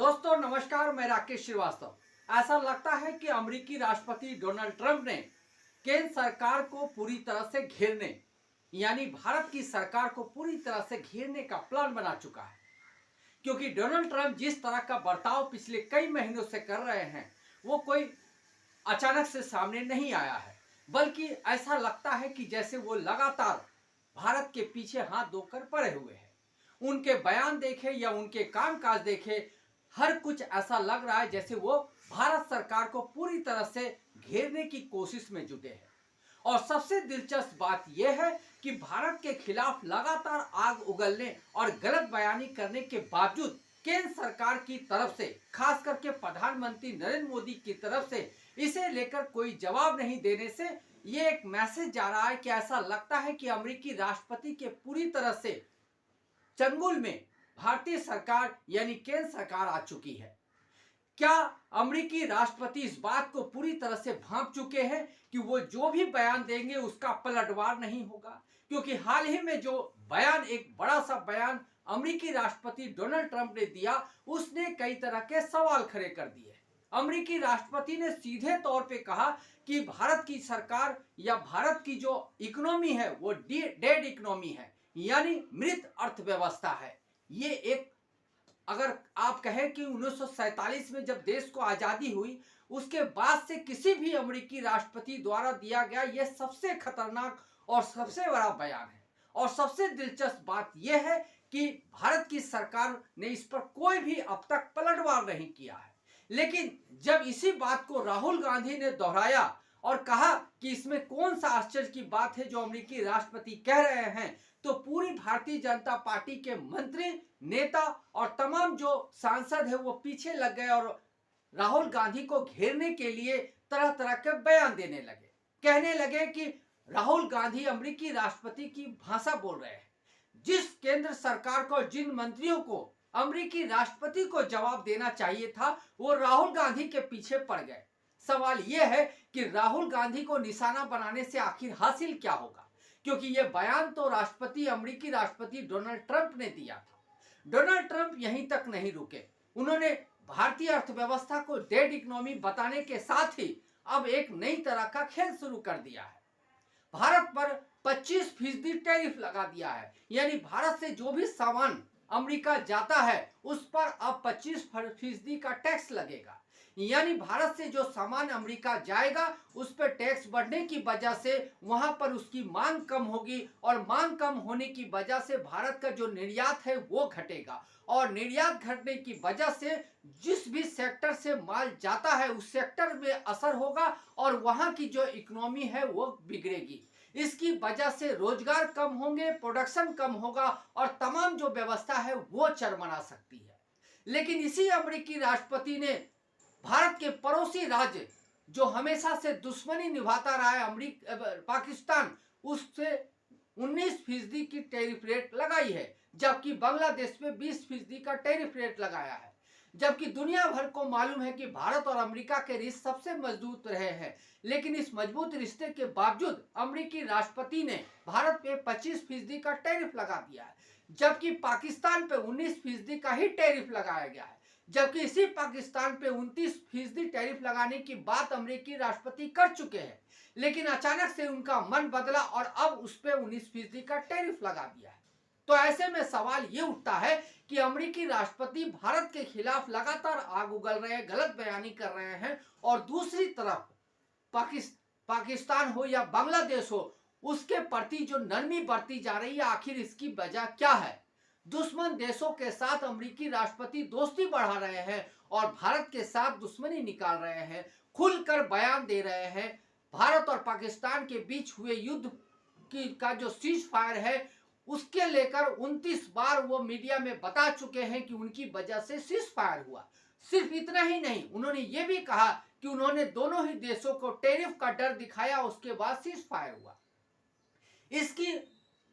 दोस्तों नमस्कार, मैं राकेश श्रीवास्तव। ऐसा लगता है कि अमेरिकी राष्ट्रपति डोनाल्ड ट्रंप ने केंद्र सरकार को पूरी तरह से घेरने यानी भारत की सरकार को पूरी तरह से घेरने का प्लान बना चुका है। क्योंकि डोनाल्ड ट्रंप जिस तरह का बर्ताव पिछले कई महीनों से कर रहे हैं वो कोई अचानक से सामने नहीं आया है, बल्कि ऐसा लगता है कि जैसे वो लगातार भारत के पीछे हाथ धोकर पड़े हुए हैं। उनके बयान देखे या उनके कामकाज देखे, हर कुछ ऐसा लग रहा है जैसे वो भारत सरकार को पूरी तरह से घेरने की कोशिश में जुटे हैं। और सबसे दिलचस्प बात यह है कि भारत के खिलाफ लगातार आग उगलने और गलत बयानी करने के बावजूद केंद्र सरकार की तरफ से, खास करके प्रधानमंत्री नरेंद्र मोदी की तरफ से इसे लेकर कोई जवाब नहीं देने से ये एक मैसेज जा रहा है कि ऐसा लगता है कि अमेरिकी राष्ट्रपति के पूरी तरह से चंगुल में भारतीय सरकार यानी केंद्र सरकार आ चुकी है। क्या अमेरिकी राष्ट्रपति इस बात को पूरी तरह से भांप चुके हैं कि वो जो भी बयान देंगे उसका पलटवार नहीं होगा? क्योंकि हाल ही में जो बयान, एक बड़ा सा बयान अमेरिकी राष्ट्रपति डोनाल्ड ट्रंप ने दिया, उसने कई तरह के सवाल खड़े कर दिए। अमेरिकी राष्ट्रपति ने सीधे तौर पे कहा कि भारत की सरकार या भारत की जो इकोनॉमी है वो डेड इकोनॉमी है, यानी मृत अर्थव्यवस्था है। ये एक, अगर आप कहें कि 1947 में जब देश को आजादी हुई उसके बाद से किसी भी अमेरिकी राष्ट्रपति द्वारा दिया गया यह सबसे खतरनाक और सबसे बड़ा बयान है। और सबसे दिलचस्प बात यह है कि भारत की सरकार ने इस पर कोई भी अब तक पलटवार नहीं किया है। लेकिन जब इसी बात को राहुल गांधी ने दोहराया और कहा कि इसमें कौन सा आश्चर्य की बात है जो अमेरिकी राष्ट्रपति कह रहे हैं, तो पूरी भारतीय जनता पार्टी के मंत्री, नेता और तमाम जो सांसद है वो पीछे लग गए और राहुल गांधी को घेरने के लिए तरह तरह के बयान देने लगे। कहने लगे कि राहुल गांधी अमेरिकी राष्ट्रपति की भाषा बोल रहे हैं। जिस केंद्र सरकार को, जिन मंत्रियों को अमेरिकी राष्ट्रपति को जवाब देना चाहिए था, वो राहुल गांधी के पीछे पड़ गए। सवाल यह है कि राहुल गांधी को निशाना बनाने से आखिर हासिल क्या होगा? क्योंकि यह बयान तो अमेरिकी राष्ट्रपति डोनाल्ड ट्रंप ने दिया था। डोनाल्ड ट्रंप यहीं तक नहीं रुके, उन्होंने भारतीय अर्थव्यवस्था को डेड इकोनॉमी बताने के साथ ही अब एक नई तरह का खेल शुरू कर दिया है। भारत पर 25% टैरिफ लगा दिया है, यानी भारत से जो भी सामान अमेरिका जाता है उस पर अब 25% का टैक्स लगेगा। यानी भारत से जो सामान अमेरिका जाएगा उस पर टैक्स बढ़ने की वजह से वहां पर उसकी मांग कम होगी और मांग कम होने की वजह से भारत का जो निर्यात है वो घटेगा और निर्यात घटने की वजह से जिस भी सेक्टर से माल जाता है उस सेक्टर में असर होगा और वहां की जो इकोनॉमी है वो बिगड़ेगी। इसकी वजह से रोजगार कम होंगे, प्रोडक्शन कम होगा और तमाम जो व्यवस्था है वो चरमरा सकती है। लेकिन इसी अमेरिकी राष्ट्रपति ने भारत के पड़ोसी राज्य जो हमेशा से दुश्मनी निभाता रहा है पाकिस्तान, उससे 19% की टैरिफ रेट लगाई है, जबकि बांग्लादेश में 20% का टैरिफ रेट लगाया है। जबकि दुनिया भर को मालूम है कि भारत और अमेरिका के रिश्ते सबसे मजबूत रहे हैं, लेकिन इस मजबूत रिश्ते के बावजूद अमेरिकी राष्ट्रपति ने भारत पे 25% का टैरिफ लगा दिया है, जबकि पाकिस्तान पे 19% का ही टैरिफ लगाया गया है। जबकि इसी पाकिस्तान पे 29% टैरिफ लगाने की बात अमेरिकी राष्ट्रपति कर चुके हैं, लेकिन अचानक से उनका मन बदला और अब उस पे 19% का टैरिफ लगा दिया है। तो ऐसे में सवाल ये उठता है कि अमेरिकी राष्ट्रपति भारत के खिलाफ लगातार आग उगल रहे हैं, गलत बयानी कर रहे हैं और दूसरी तरफ पाकिस्तान हो या बांग्लादेश हो, उसके प्रति जो नरमी बरती जा रही है, आखिर इसकी वजह क्या है? दुश्मन देशों के साथ अमेरिकी राष्ट्रपति दोस्ती बढ़ा रहे हैं और भारत के साथ दुश्मनी निकाल रहे हैं, खुलकर बयान दे रहे हैं। भारत और पाकिस्तान के बीच हुए युद्ध का जो सीज फायर है उसके लेकर 29 बार वो मीडिया में बता चुके हैं कि उनकी वजह से सीज फायर हुआ। सिर्फ इतना ही नहीं, उन्होंने ये भी कहा कि उन्होंने दोनों ही देशों को टैरिफ का डर दिखाया, उसके बाद सीज फायर हुआ। इसकी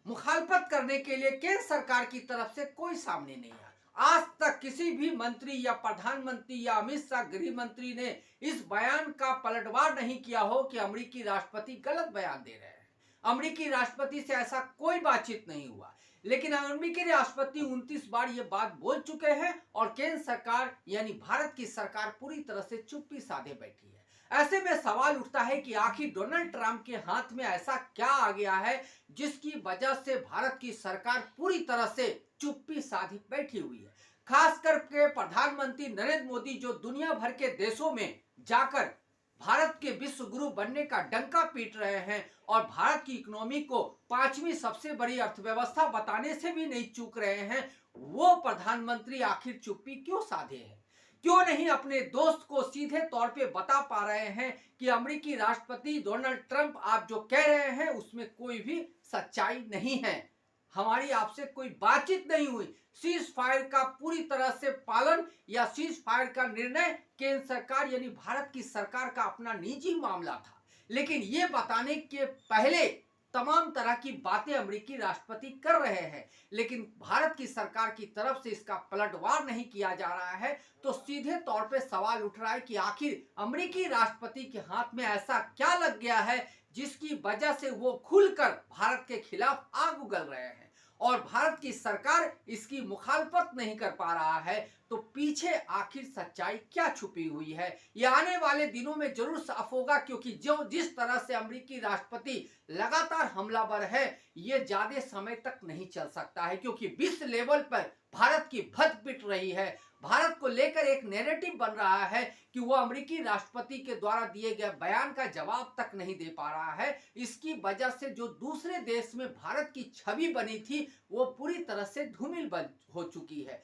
मुखालफत करने के लिए केंद्र सरकार की तरफ से कोई सामने नहीं आया। आज तक किसी भी मंत्री या प्रधानमंत्री या अमित शाह गृह मंत्री ने इस बयान का पलटवार नहीं किया हो कि अमेरिकी राष्ट्रपति गलत बयान दे रहे हैं। अमेरिकी राष्ट्रपति से ऐसा कोई बातचीत नहीं हुआ। लेकिन अमेरिकी राष्ट्रपति 29 बार ये बात बोल चुके हैं और केंद्र सरकार यानी भारत की सरकार पूरी तरह से चुप्पी साधे बैठी है। ऐसे में सवाल उठता है कि आखिर डोनाल्ड ट्रंप के हाथ में ऐसा क्या आ गया है जिसकी वजह से भारत की सरकार पूरी तरह से चुप्पी साधे बैठी हुई है। खास करके प्रधानमंत्री नरेंद्र मोदी जो दुनिया भर के देशों में जाकर भारत के विश्व गुरु बनने का डंका पीट रहे हैं और भारत की इकोनॉमी को 5वीं सबसे बड़ी अर्थव्यवस्था बताने से भी नहीं चूक रहे हैं, वो प्रधानमंत्री आखिर चुप्पी क्यों साधे हैं? क्यों नहीं अपने दोस्त को सीधे तौर पे बता पा रहे हैं कि अमेरिकी राष्ट्रपति डोनाल्ड ट्रंप आप जो कह रहे हैं उसमें कोई भी सच्चाई नहीं है, हमारी आपसे कोई बातचीत नहीं हुई, सीज फायर का पूरी तरह से पालन या सीज फायर का निर्णय केंद्र सरकार यानी भारत की सरकार का अपना निजी मामला था। लेकिन ये बताने के पहले तमाम तरह की बातें अमेरिकी राष्ट्रपति कर रहे हैं, लेकिन भारत की सरकार की तरफ से इसका पलटवार नहीं किया जा रहा है। तो सीधे तौर पे सवाल उठ रहा है कि आखिर अमेरिकी राष्ट्रपति के हाथ में ऐसा क्या लग गया है जिसकी वजह से वो खुलकर भारत के खिलाफ आग उगल रहे हैं और भारत की सरकार इसकी मुखालफत नहीं कर पा रहा है। तो पीछे आखिर सच्चाई क्या छुपी हुई है, ये आने वाले दिनों में जरूर साफ होगा, क्योंकि जो जिस तरह से अमेरिकी राष्ट्रपति लगातार हमलावर है ये ज्यादा समय तक नहीं चल सकता है, क्योंकि विश्व लेवल पर भारत की भद्द पिट रही है। भारत को लेकर एक नैरेटिव बन रहा है कि वो अमेरिकी राष्ट्रपति के द्वारा दिए गए बयान का जवाब तक नहीं दे पा रहा है। इसकी वजह से जो दूसरे देश में भारत की छवि बनी थी वो पूरी तरह से धूमिल हो चुकी है।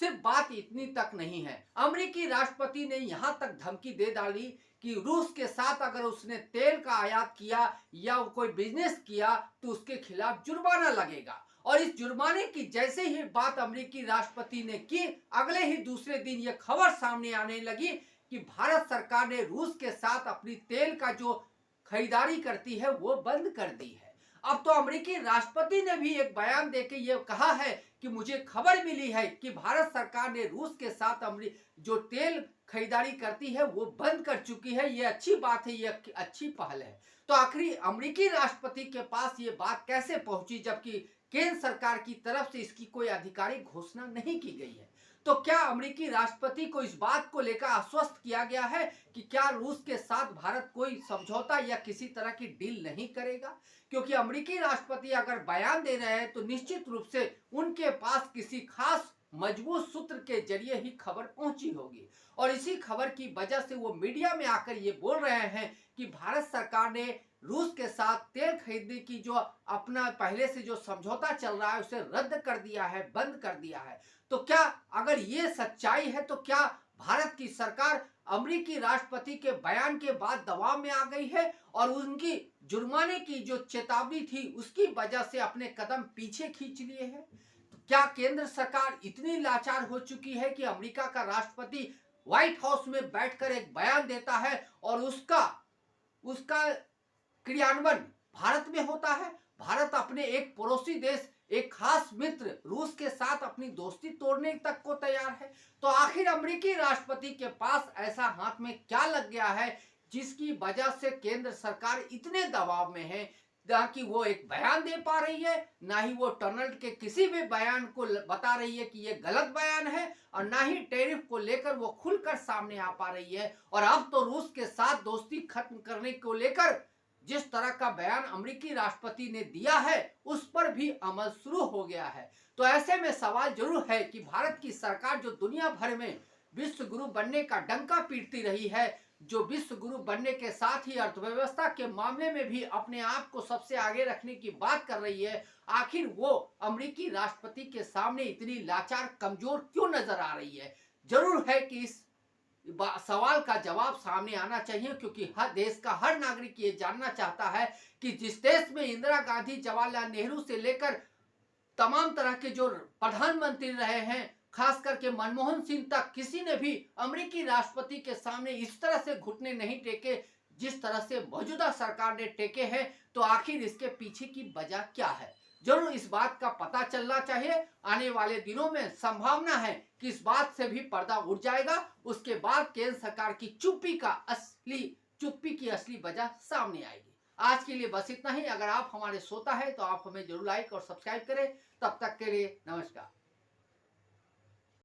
सिर्फ बात इतनी तक नहीं है, अमेरिकी राष्ट्रपति ने यहां तक धमकी दे डाली कि रूस के साथ अगर उसने तेल का आयात किया या कोई बिजनेस किया तो उसके खिलाफ जुर्माना लगेगा। और इस जुर्माने की जैसे ही बात अमेरिकी राष्ट्रपति ने की, अगले ही दूसरे दिन यह खबर सामने आने लगी कि भारत सरकार ने रूस के साथ अपनी तेल का जो खरीदारी करती है वो बंद कर दी है। अब तो अमेरिकी राष्ट्रपति ने भी एक बयान देके ये कहा है कि मुझे खबर मिली है कि भारत सरकार ने रूस के साथ जो तेल खरीदारी करती है वो बंद कर चुकी है। ये अच्छी बात है, ये अच्छी पहल है। तो आखिर अमेरिकी राष्ट्रपति के पास ये बात कैसे पहुंची जबकि केंद्र सरकार की तरफ से इसकी कोई आधिकारिक घोषणा नहीं की गई है? तो क्या अमेरिकी राष्ट्रपति को इस बात को लेकर आश्वस्त किया गया है कि क्या रूस के साथ भारत कोई समझौता या किसी तरह की डील नहीं करेगा? क्योंकि अमेरिकी राष्ट्रपति अगर बयान दे रहे हैं तो निश्चित रूप से उनके पास किसी खास मजबूत सूत्र के जरिए ही खबर पहुंची होगी और इसी खबर की वजह से वो मीडिया में आकर ये बोल रहे हैं कि भारत सरकार ने रूस के साथ तेल खरीदने की जो अपना पहले से जो समझौता चल रहा है उसे रद्द कर दिया है, बंद कर दिया है। तो क्या अगर ये सच्चाई है तो क्या भारत की सरकार अमेरिकी राष्ट्रपति के बयान के बाद दबाव में आ गई है और उनकी जुर्माने की जो चेतावनी थी उसकी वजह से अपने कदम पीछे खींच लिए हैं? तो क्या केंद्र सरकार इतनी लाचार हो चुकी है कि अमेरिका का राष्ट्रपति व्हाइट हाउस में बैठकर एक बयान देता है और उसका क्रियान्वयन भारत में होता है? भारत अपने एक पड़ोसी देश, एक खास मित्र रूस के साथ अपनी दोस्ती तोड़ने तक को तैयार है। तो आखिर अमेरिकी राष्ट्रपति के पास ऐसा हाथ में क्या लग गया है जिसकी वजह से केंद्र सरकार इतने दबाव में है, ना कि वो एक बयान दे पा रही है, ना ही वो डोनाल्ड के किसी भी बयान को बता रही है कि ये गलत बयान है, और ना ही टैरिफ को लेकर वो खुलकर सामने आ पा रही है। और अब तो रूस के साथ दोस्ती खत्म करने को लेकर जिस तरह का बयान अमेरिकी राष्ट्रपति ने दिया है उस पर भी अमल शुरू हो गया है। तो ऐसे में सवाल जरूर है कि भारत की सरकार जो दुनिया भर में विश्व गुरु बनने का डंका पीटती रही है, जो विश्व गुरु बनने के साथ ही अर्थव्यवस्था के मामले में भी अपने आप को सबसे आगे रखने की बात कर रही है, आखिर वो अमेरिकी राष्ट्रपति के सामने इतनी लाचार, कमजोर क्यों नजर आ रही है? जरूर है कि इस सवाल का जवाब सामने आना चाहिए, क्योंकि हर देश का हर नागरिक ये जानना चाहता है कि जिस देश में इंदिरा गांधी, जवाहरलाल नेहरू से लेकर तमाम तरह के जो प्रधानमंत्री रहे हैं, खास करके मनमोहन सिंह तक, किसी ने भी अमेरिकी राष्ट्रपति के सामने इस तरह से घुटने नहीं टेके जिस तरह से मौजूदा सरकार ने टेके हैं। तो आखिर इसके पीछे की वजह क्या है? जरूर इस बात का पता चलना चाहिए। आने वाले दिनों में संभावना है कि इस बात से भी पर्दा उठ जाएगा। उसके बाद केंद्र सरकार की चुप्पी की असली वजह सामने आएगी। आज के लिए बस इतना ही। अगर आप हमारे श्रोता है तो आप हमें जरूर लाइक और सब्सक्राइब करें। तब तक के लिए नमस्कार।